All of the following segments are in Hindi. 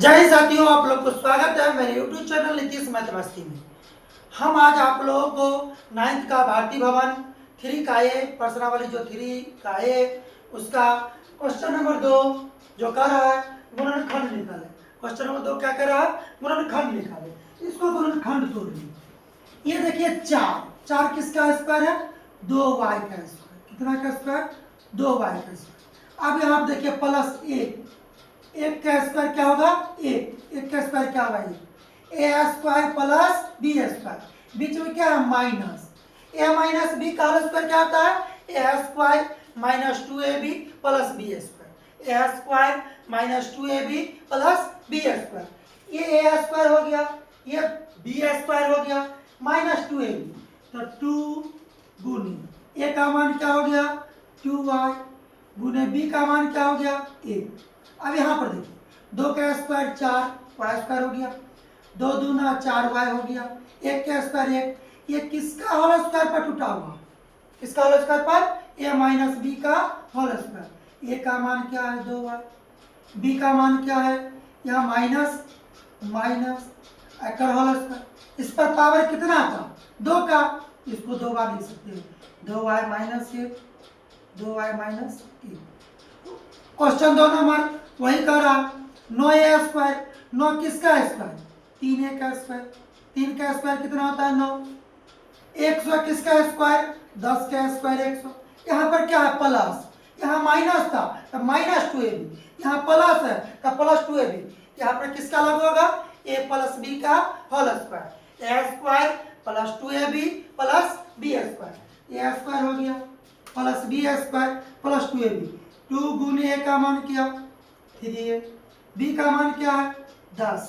जय हिंद साथियों, आप लोग को स्वागत है मेरे YouTube चैनल नीतीश मैथ मस्ती में। हम आज आप लोगों को 9th का भारतीय भवन 3 का ए प्रश्नावली जो 3 का ए उसका क्वेश्चन नंबर 2 जो कर रहा है गुणनखंड निकाले। क्वेश्चन नंबर 2 क्या कर रहा है? गुणनखंड निकाले। इसको गुणनखंड तोड़िए। ये देखिए 4 किसका स्क्वायर है? 2y का स्क्वायर। कितना का स्क्वायर? 2y का स्क्वायर। अब यहाँ देखिए प्लस 1 का स्क्वायर क्या होगा? 1 का स्क्वायर क्या होगा? A square plus B square. बीच में क्या है? माइनस ए माइनस बी का होल स्क्वायर क्या होता है? A square minus 2ab plus B square. A square minus 2ab plus B square. ये ए स्क्वायर हो गया, ये बी स्क्वायर हो गया, माइनस 2ab तो 2 गुने ए का मान क्या हो गया? 2y गुने बी का मान क्या हो गया? 1। अब यहाँ पर देखिए 2 का स्क्वायर 4y स्क्वायर हो गया, 2 दूना 4y हो गया, 1 का स्क्वायर 1। ये किसका होल स्क्वायर पर टूटा हुआ? किसका होल स्क्वायर पर? a माइनस बी का होल स्क्वायर। a का मान क्या है? 2y। b का मान क्या है? यहाँ माइनस माइनस का होल स्क्वायर। इस पर पावर कितना था? 2 का। इसको 2 बार लिख सकते हैं, 2y minus 1, 2y minus 1। Question 2 number वही कर रहा। 9a स्क्वायर, 9 किसका स्क्वायर? 3a का स्क्वायर। 3 का स्क्वायर कितना होता है? 9। 100 किसका स्क्वायर? 10 का स्क्वायर 100। यहाँ पर क्या है? प्लस, यहाँ माइनस था तो माइनस 2ab, यहाँ प्लस है तो प्लस 2ab। यहाँ पर किसका लागू होगा? a प्लस b का whole square. a square plus 2ab plus b square. a square हो गया plus b square plus 2ab। 2 गुने a का मान क्या? 3a। b का मान क्या है? 10।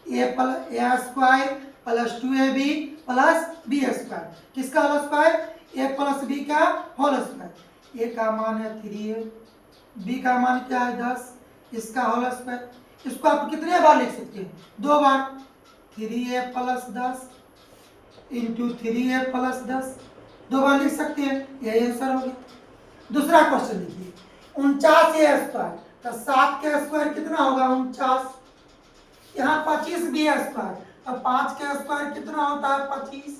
a square plus 2ab plus b square. किसका whole square? a plus b का होल स्क्वायर। a का मान है 3a, b का मान क्या है? 10, इसका होल स्क्वायर। इसको आप कितने बार लिख सकते हैं? 2 बार। 3a plus 10 into 3a plus 10, 2 बार लिख सकते हैं। यही आंसर हो गया। दूसरा क्वेश्चन देखिए 49a स्क्वायर तो 7 का स्क्वायर कितना होगा? 49। यहाँ 25 बी स्क्वायर तो 5 का स्क्वायर कितना होता है? 25।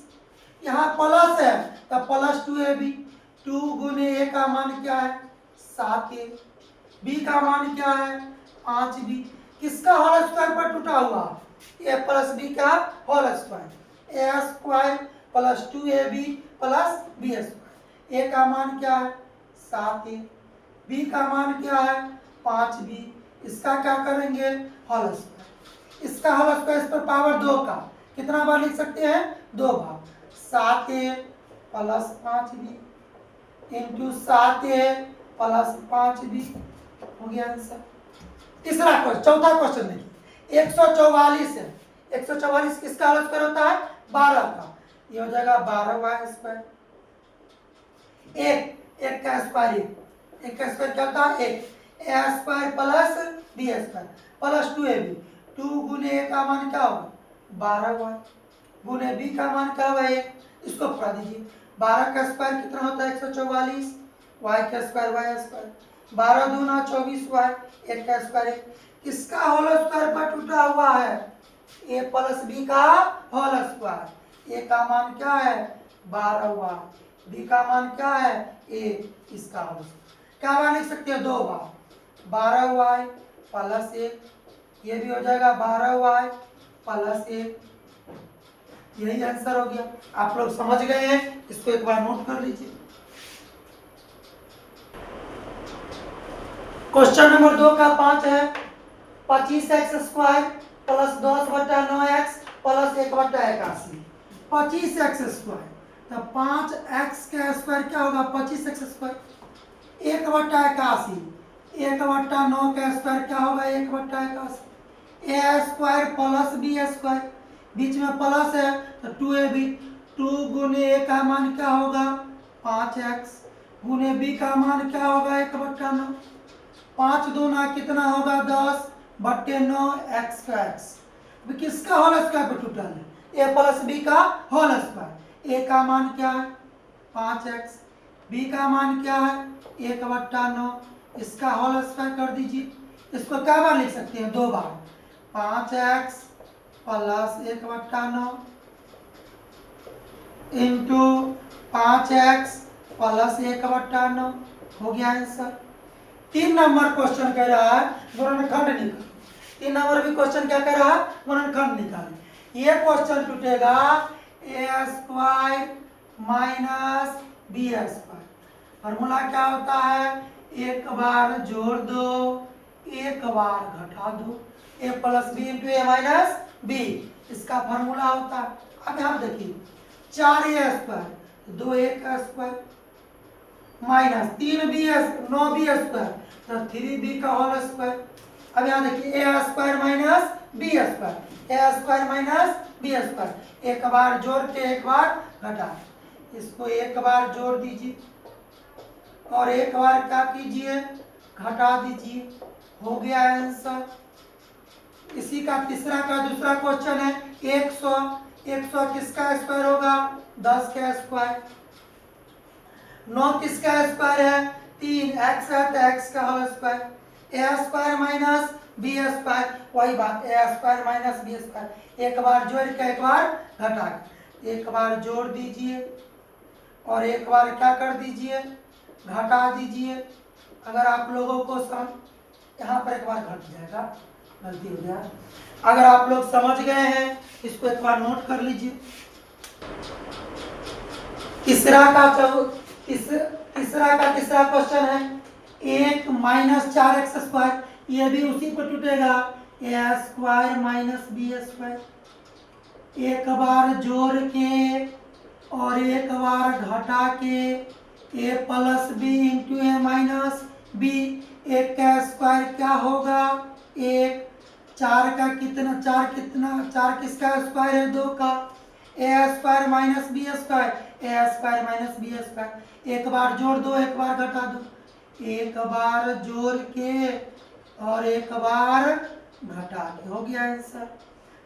यहाँ प्लस है तो प्लस 2ab। 2 गुने ए का मान क्या है? 7a। बी का मान क्या है? 5b। किसका होल स्क्वायर पर टूटा हुआ? ए प्लस बी का whole square. A square plus 2ab plus B square. A का मान क्या है? 7a। बी का मान क्या है? 5b। इसका क्या करेंगे? Whole square. इसका होल स्क्वायर इस पर पावर 2 का कितना बार लिख सकते हैं? 2 बार। 7a plus 5b into 7a plus 5b हो गया आंसर। तीसरा क्वेश्चन, चौथा क्वेश्चन देखिए 144 है। 144 किसका होल स्क्वायर होता है? 12 का। ये हो जाएगा 12y स्क्वायर। 1 का स्क्वायर 1 का स्क्वायर क्या होता है? 1। A square plus B square plus 2ab। 2 गुने ए का मान क्या होगा? 12y गुने बी का मान क्या होगा? 1। इसको पढ़ा दीजिए। 12 का स्क्वायर कितना होता है? 144। y का स्क्वायर y स्क्वायर। 12 दूना 24y। 1 का स्क्वायर 1। किसका होल स्क्वायर पर टूटा हुआ है? a प्लस बी का होल स्क्वायर। a का मान क्या है? 12y। b का मान क्या है? 1। इसका होल स्क्वायर क्या बार लिख सकते हैं? 2 बार। 12y प्लस 1, ये भी हो जाएगा 12y प्लस 1। यही आंसर हो गया। आप लोग समझ गए हैं, इसको एक बार नोट कर लीजिए। क्वेश्चन नंबर 2 का 5 है 25x square plus 10/9x plus 1/81। 25x square तो 5x का स्क्वायर क्या होगा? 25x square. 1/81 1/9 का स्क्वायर क्या होगा? 1/81। ए स्क्वायर प्लस बी स्क्वायर, बीच में प्लस है तो 2ab। 2 गुने ए का मान क्या होगा? 5x गुने बी का मान क्या होगा? 1/9। 5 दूना कितना होगा? 10/9 x का x। किसका होल स्क्वायर पर टोटल है? ए प्लस बी का होल स्क्वायर। ए का मान क्या है? 5x। बी का मान क्या है? 1/9। इसका होल स्क्वायर कर दीजिए। इसको क्या बार लिख सकते हैं? 2 बार। 5x plus 1/9 into 5x plus 1/9 हो गया आंसर। 3 नंबर क्वेश्चन कह रहा है गुणनखंड निकाल। 3 नंबर भी क्वेश्चन क्या कह रहा है, गुणनखंड निकाल। ये क्वेश्चन टूटेगा a square minus b square. Formula क्या होता है, एक बार जोड़ दो एक बार घटा दो, a plus b into a minus b, इसका फॉर्मूला होता है। अब यहाँ देखिए 4a स्क्वायर 2a का स्क्वायर माइनस 9b स्क्वायर तो 3b का होल स्क्वायर। अब यहाँ देखिए a square minus b square, a square minus b square, एक बार जोड़ के एक बार घटा, इसको एक बार जोड़ दीजिए और एक बार क्या कीजिए, घटा दीजिए, हो गया आंसर। इसी का तीसरा का दूसरा क्वेश्चन है 100 किसका स्क्वायर होगा, 10 का स्क्वायर। 9 किसका स्क्वायर है, 3, x है तो x का whole square, a square minus b square, वही बात a square minus b square, एक बार जोड़ के एक बार घटा के, एक बार जोड़ दीजिए और एक बार क्या कर दीजिए, घटा दीजिए। अगर आप लोगों को यहाँ पर एक बार घट जाएगा, गलती हो गया। अगर आप लोग समझ गए हैं इसको एक बार नोट कर लीजिए। तीसरा क्वेश्चन है 1 माइनस 4x स्क्वायर, ये भी उसी पर टूटेगा a square minus b square, एक बार जोड़ के और एक बार घटा के a plus b into a minus b, एक का स्क्वायर क्या होगा, 1, 4 का कितना, 4 किसका स्क्वायर है, 2 का, a square minus b square, a square minus b square, एक बार जोड़ दो एक बार घटा दो, एक बार जोड़ के और एक बार घटा के, हो गया आंसर।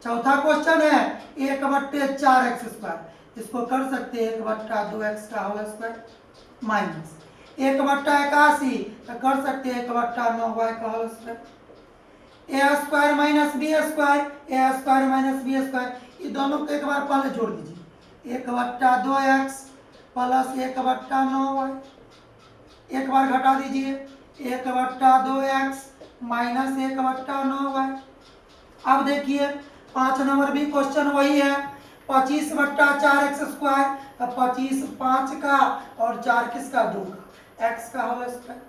चौथा क्वेश्चन है 1/4x स्क्वायर, इसको कर सकते हैं 1/2x का होल स्क्वायर माइनस 1/81 तो कर सकते हैं 1/9y का whole square, a square minus b square, a square minus b square, ये दोनों को एक बार पहले जोड़ दीजिए, 1/2x प्लस 1/9y, एक बार घटा दीजिए 1/2x माइनस 1/9y। अब देखिए 5 नंबर भी क्वेश्चन वही है, 25/4x स्क्वायर, 25 5 का और 4 किसका, 2 का, x का होल स्क्वायर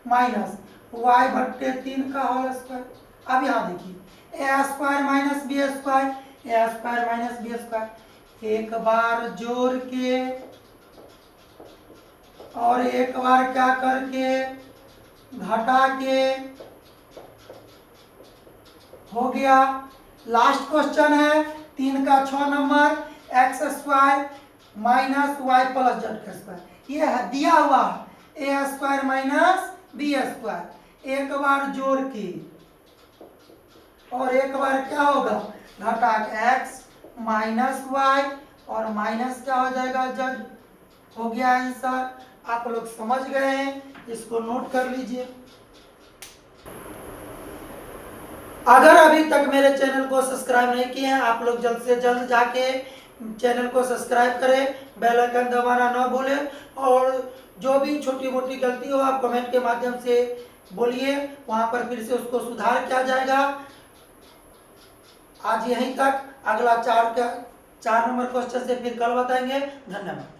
माइनस y/3 का होल स्क्वायर। अब यहाँ देखिए a square minus b square, a square minus b square, एक बार जोड़ के और एक बार क्या करके घटा के, हो गया। लास्ट क्वेश्चन है 3 का 6 number, x square minus y plus z का स्क्वायर, ये दिया हुआ है a square minus b square, एक बार जोड़ के और एक बार क्या होगा, घटा के, x माइनस वाई और माइनस क्या हो जाएगा, जेड, हो गया आंसर। आप लोग समझ गए हैं, इसको नोट कर लीजिए। अगर अभी तक मेरे चैनल को सब्सक्राइब नहीं किए हैं, आप लोग जल्द से जल्द जाके चैनल को सब्सक्राइब करें, बेल आइकन दबाना ना भूलें और जो भी छोटी मोटी गलती हो आप कमेंट के माध्यम से बोलिए, वहां पर फिर से उसको सुधार किया जाएगा। आज यहीं तक, अगला 4 नंबर क्वेश्चन से फिर कल बताएंगे। धन्यवाद।